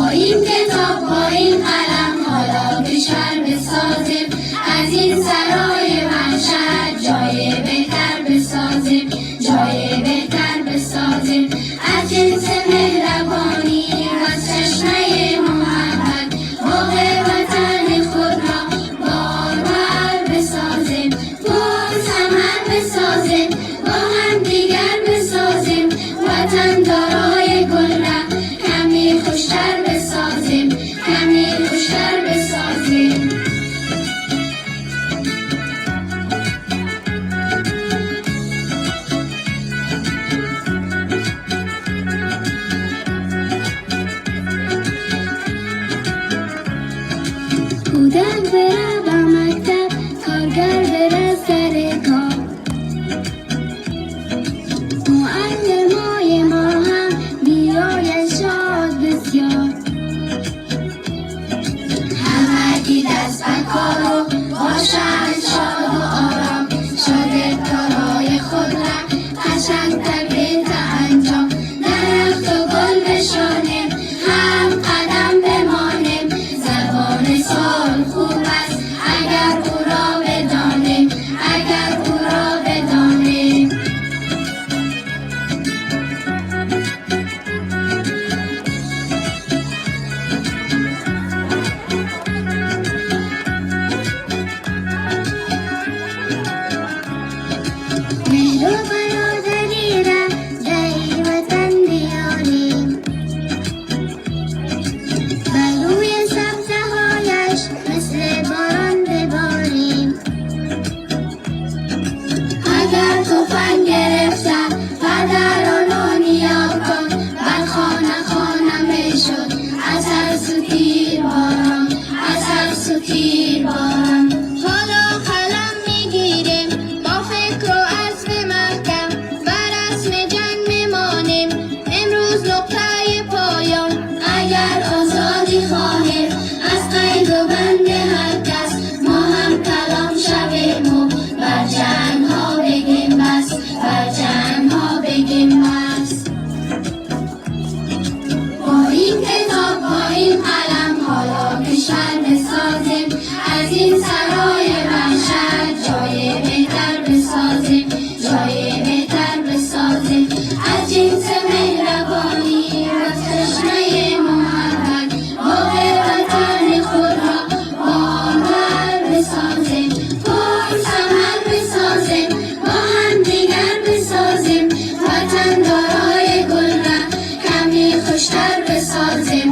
این کتاب با این قلم حالا کشور بسازیم، از این سرای وحشت جای بهتر بسازیم، جای بهتر بسازیم. از جنس مهربانی و از چشمه محبت باغ وطن خود را بارور بسازیم، پر ثمر بسازیم، با هم دیگر بسازیم، وطن دارای گل را کمی خوشتر بسازیم، کمی خوشتر بسازیم. کودک بره به مکتب، کارگر بره سر کار، معلمای ما هم بیاید شاد بسیار. همگی دست به کار و باشند شاد و آرام، شاگردکارای خود را قشنگتر بهتر انجام. درخت و گل بشانیم، هم قدم بمانیم، زبان سال خوب است اگر او را بدانیم، اگر او را بدانیم. مهر و برادری را در وطن بیاریم، بر روی سبزه هایش مثل باران بباریم. اگر توفان گرفتم پدرانو نیا کن، بر خانه خانه شد از هر سو تیر باران، از هر سو تیر باران. حالا قلم میگیریم با فکر و عزم محکم، بر رسم جنگ میمانیم امروز نقطه پایان. اگر آزادی خواهیم از قید و بند هر کس، ما هم کلام شویم و بر جنگ ها بگیم بس، بر جنگ ها بگیم بس. با این کتاب با این قلم حالا کشور بسازیم، از این سرای وحشت جای بهتر بسازیم، جای بهتر بسازیم. از جنس مهربانی و از چشمه محبت باغ وطن خود را بارور بسازیم، پر ثمر بسازیم، با هم دیگر بسازیم، وطن دارای گل را کمی خوشتر بسازیم.